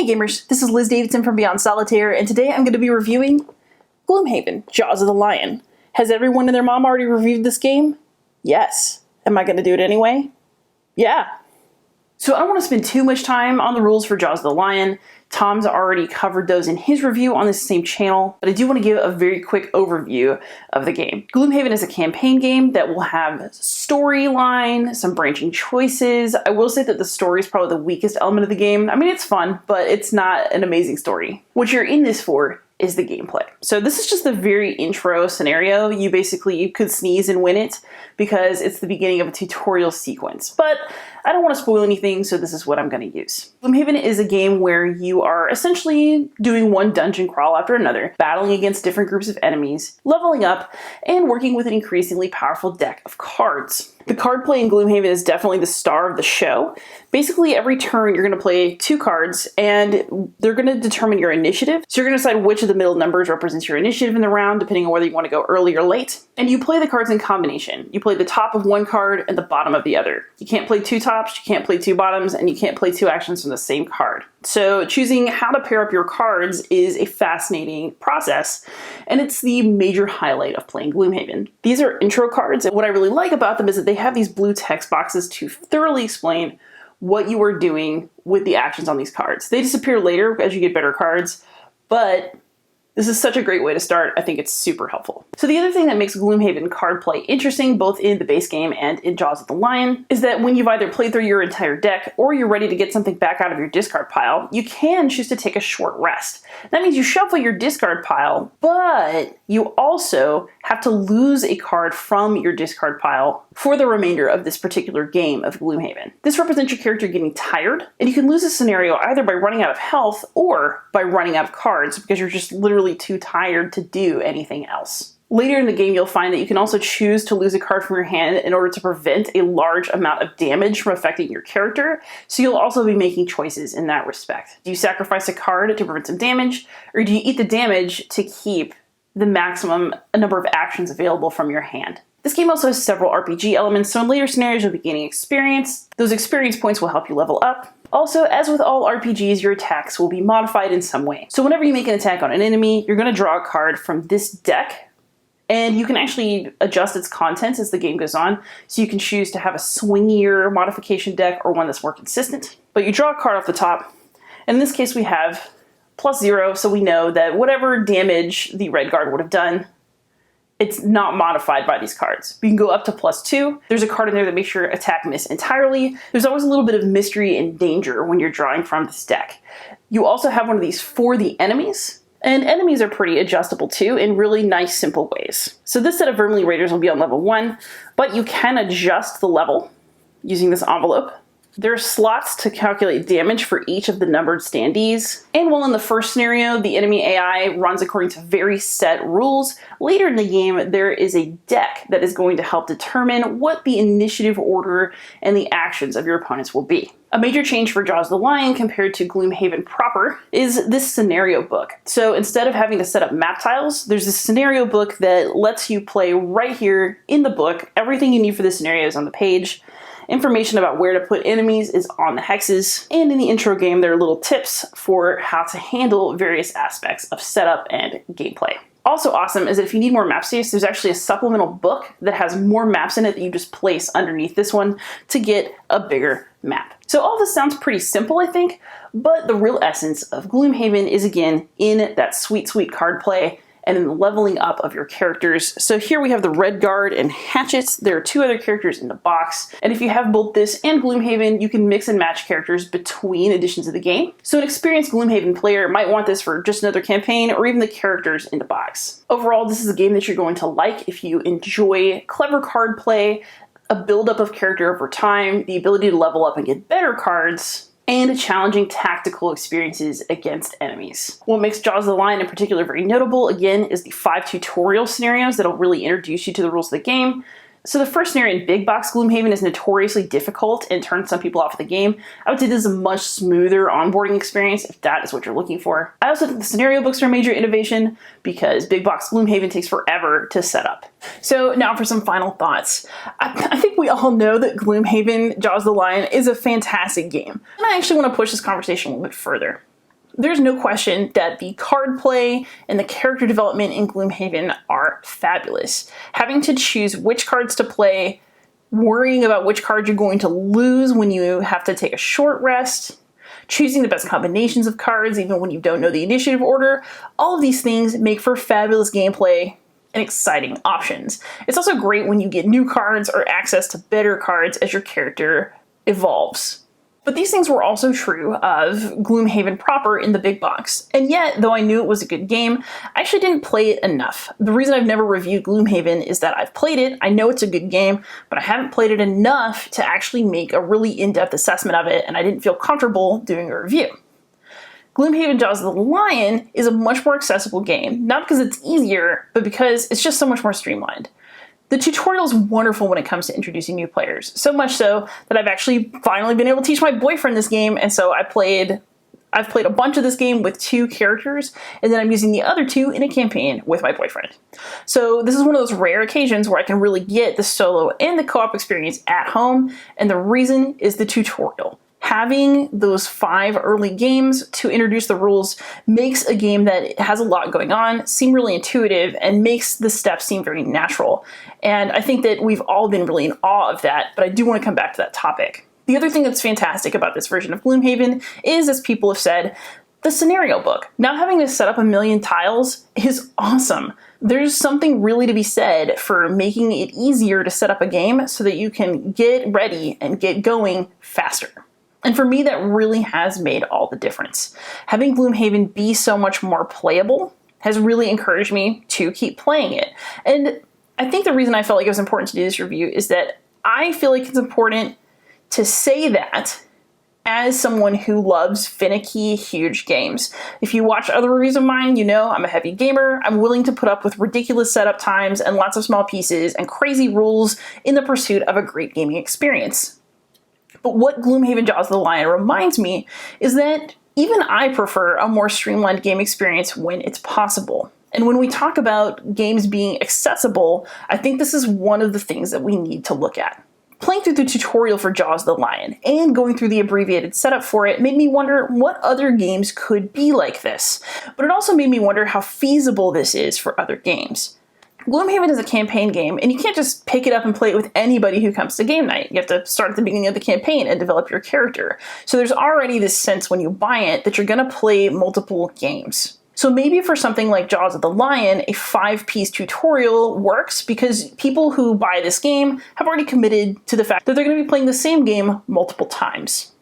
Hey gamers, this is Liz Davidson from Beyond Solitaire, and today I'm going to be reviewing Gloomhaven, Jaws of the Lion. Has everyone and their mom already reviewed this game? Yes. Am I going to do it anyway? Yeah. So I don't want to spend too much time on the rules for Jaws of the Lion. Tom's already covered those in his review on this same channel, but I do want to give a very quick overview of the game. Gloomhaven is a campaign game that will have storyline, some branching choices. I will say that the story is probably the weakest element of the game. I mean, it's fun, but it's not an amazing story. What you're in this for is the gameplay. So this is just the very intro scenario. You could sneeze and win it because it's the beginning of a tutorial sequence. But I don't want to spoil anything, so this is what I'm going to use. Gloomhaven is a game where you are essentially doing one dungeon crawl after another, battling against different groups of enemies, leveling up, and working with an increasingly powerful deck of cards. The card play in Gloomhaven is definitely the star of the show. Basically, every turn you're going to play 2 cards, and they're going to determine your initiative. So you're going to decide which of the middle numbers represents your initiative in the round, depending on whether you want to go early or late. And you play the cards in combination. You play the top of one card and the bottom of the other. You can't play 2 tops, you can't play 2 bottoms, and you can't play 2 actions from the same card. So choosing how to pair up your cards is a fascinating process, and it's the major highlight of playing Gloomhaven. These are intro cards, and what I really like about them is that they have these blue text boxes to thoroughly explain what you are doing with the actions on these cards. They disappear later as you get better cards, but this is such a great way to start. I think it's super helpful. So the other thing that makes Gloomhaven card play interesting, both in the base game and in Jaws of the Lion, is that when you've either played through your entire deck or you're ready to get something back out of your discard pile, you can choose to take a short rest. That means you shuffle your discard pile, but you also have to lose a card from your discard pile for the remainder of this particular game of Gloomhaven. This represents your character getting tired, and you can lose a scenario either by running out of health or by running out of cards because you're just literally too tired to do anything else. Later in the game, you'll find that you can also choose to lose a card from your hand in order to prevent a large amount of damage from affecting your character, so you'll also be making choices in that respect. Do you sacrifice a card to prevent some damage, or do you eat the damage to keep the maximum number of actions available from your hand? This game also has several RPG elements, so in later scenarios you'll be gaining experience. Those experience points will help you level up. Also, as with all RPGs, your attacks will be modified in some way. So whenever you make an attack on an enemy, you're going to draw a card from this deck, and you can actually adjust its contents as the game goes on. So you can choose to have a swingier modification deck or one that's more consistent. But you draw a card off the top, and in this case we have +0, so we know that whatever damage the red guard would have done, it's not modified by these cards. We can go up to +2. There's a card in there that makes your attack miss entirely. There's always a little bit of mystery and danger when you're drawing from this deck. You also have one of these for the enemies, and enemies are pretty adjustable too in really nice, simple ways. So this set of Vermily Raiders will be on level 1, but you can adjust the level using this envelope. There are slots to calculate damage for each of the numbered standees. And while in the first scenario, the enemy AI runs according to very set rules, later in the game, there is a deck that is going to help determine what the initiative order and the actions of your opponents will be. A major change for Jaws of the Lion compared to Gloomhaven proper is this scenario book. So instead of having to set up map tiles, there's this scenario book that lets you play right here in the book. Everything you need for this scenario is on the page. Information about where to put enemies is on the hexes, and in the intro game there are little tips for how to handle various aspects of setup and gameplay. Also awesome is that if you need more map space, there's actually a supplemental book that has more maps in it that you just place underneath this one to get a bigger map. So all this sounds pretty simple, I think, but the real essence of Gloomhaven is again in that sweet, sweet card play and in the leveling up of your characters. So here we have the Red Guard and Hatchets. There are 2 other characters in the box. And if you have both this and Gloomhaven, you can mix and match characters between editions of the game. So an experienced Gloomhaven player might want this for just another campaign or even the characters in the box. Overall, this is a game that you're going to like if you enjoy clever card play, a buildup of character over time, the ability to level up and get better cards, and challenging tactical experiences against enemies. What makes Jaws of the Lion in particular very notable, again, is the 5 tutorial scenarios that'll really introduce you to the rules of the game. So the first scenario in big box Gloomhaven is notoriously difficult and turns some people off of the game. I would say this is a much smoother onboarding experience if that is what you're looking for. I also think the scenario books are a major innovation because big box Gloomhaven takes forever to set up. So now for some final thoughts. I think we all know that Gloomhaven, Jaws of the Lion is a fantastic game. And I actually want to push this conversation a little bit further. There's no question that the card play and the character development in Gloomhaven are fabulous. Having to choose which cards to play, worrying about which card you're going to lose when you have to take a short rest, choosing the best combinations of cards even when you don't know the initiative order, all of these things make for fabulous gameplay and exciting options. It's also great when you get new cards or access to better cards as your character evolves. But these things were also true of Gloomhaven proper in the big box. And yet, though I knew it was a good game, I actually didn't play it enough. The reason I've never reviewed Gloomhaven is that I've played it, I know it's a good game, but I haven't played it enough to actually make a really in-depth assessment of it, and I didn't feel comfortable doing a review. Gloomhaven Jaws of the Lion is a much more accessible game, not because it's easier, but because it's just so much more streamlined. The tutorial is wonderful when it comes to introducing new players, so much so that I've actually finally been able to teach my boyfriend this game, and so I've played a bunch of this game with 2 characters, and then I'm using the other 2 in a campaign with my boyfriend. So this is one of those rare occasions where I can really get the solo and the co-op experience at home, and the reason is the tutorial. Having those 5 early games to introduce the rules makes a game that has a lot going on seem really intuitive and makes the steps seem very natural. And I think that we've all been really in awe of that, but I do want to come back to that topic. The other thing that's fantastic about this version of Gloomhaven is, as people have said, the scenario book. Not having to set up a million tiles is awesome. There's something really to be said for making it easier to set up a game so that you can get ready and get going faster. And for me, that really has made all the difference. Having Gloomhaven be so much more playable has really encouraged me to keep playing it. And I think the reason I felt like it was important to do this review is that I feel like it's important to say that as someone who loves finicky, huge games. If you watch other reviews of mine, you know I'm a heavy gamer. I'm willing to put up with ridiculous setup times and lots of small pieces and crazy rules in the pursuit of a great gaming experience. But what Gloomhaven Jaws of the Lion reminds me is that even I prefer a more streamlined game experience when it's possible. And when we talk about games being accessible, I think this is one of the things that we need to look at. Playing through the tutorial for Jaws of the Lion and going through the abbreviated setup for it made me wonder what other games could be like this. But it also made me wonder how feasible this is for other games. Gloomhaven is a campaign game, and you can't just pick it up and play it with anybody who comes to game night. You have to start at the beginning of the campaign and develop your character. So there's already this sense when you buy it that you're going to play multiple games. So maybe for something like Jaws of the Lion, a 5-piece tutorial works because people who buy this game have already committed to the fact that they're going to be playing the same game multiple times.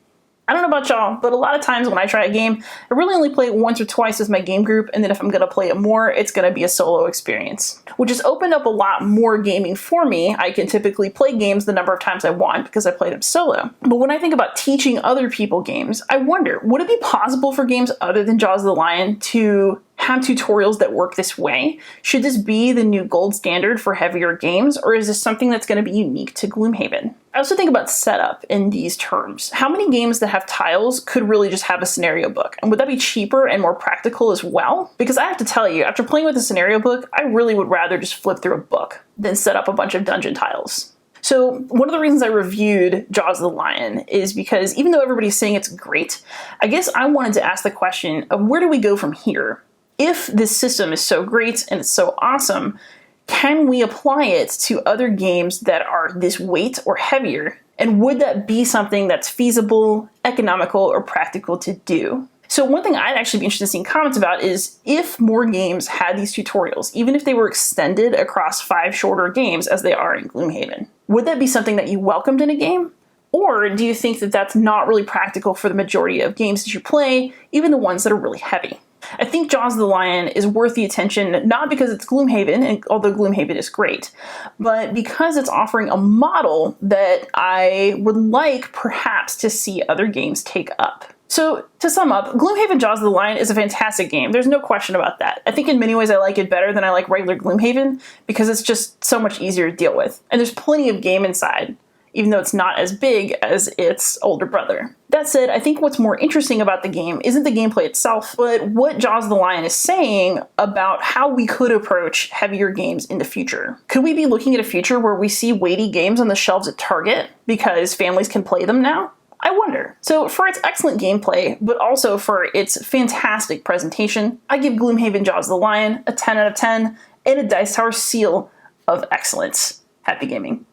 I don't know about y'all, but a lot of times when I try a game, I really only play it once or twice with my game group, and then if I'm going to play it more, it's going to be a solo experience. Which has opened up a lot more gaming for me. I can typically play games the number of times I want because I play them solo. But when I think about teaching other people games, I wonder, would it be possible for games other than Jaws of the Lion to have tutorials that work this way? Should this be the new gold standard for heavier games, or is this something that's going to be unique to Gloomhaven? I also think about setup in these terms. How many games that have tiles could really just have a scenario book? And would that be cheaper and more practical as well? Because I have to tell you, after playing with a scenario book, I really would rather just flip through a book than set up a bunch of dungeon tiles. So one of the reasons I reviewed Jaws of the Lion is because even though everybody's saying it's great, I guess I wanted to ask the question of where do we go from here? If this system is so great and it's so awesome, can we apply it to other games that are this weight or heavier? And would that be something that's feasible, economical, or practical to do? So one thing I'd actually be interested in seeing comments about is if more games had these tutorials, even if they were extended across 5 shorter games as they are in Gloomhaven, would that be something that you welcomed in a game? Or do you think that that's not really practical for the majority of games that you play, even the ones that are really heavy? I think Jaws of the Lion is worth the attention, not because it's Gloomhaven, and although Gloomhaven is great, but because it's offering a model that I would like perhaps to see other games take up. So to sum up, Gloomhaven Jaws of the Lion is a fantastic game. There's no question about that. I think in many ways I like it better than I like regular Gloomhaven because it's just so much easier to deal with. And there's plenty of game inside, even though it's not as big as its older brother. That said, I think what's more interesting about the game isn't the gameplay itself, but what Jaws of the Lion is saying about how we could approach heavier games in the future. Could we be looking at a future where we see weighty games on the shelves at Target because families can play them now? I wonder. So for its excellent gameplay, but also for its fantastic presentation, I give Gloomhaven Jaws of the Lion a 10 out of 10 and a Dice Tower seal of excellence. Happy gaming.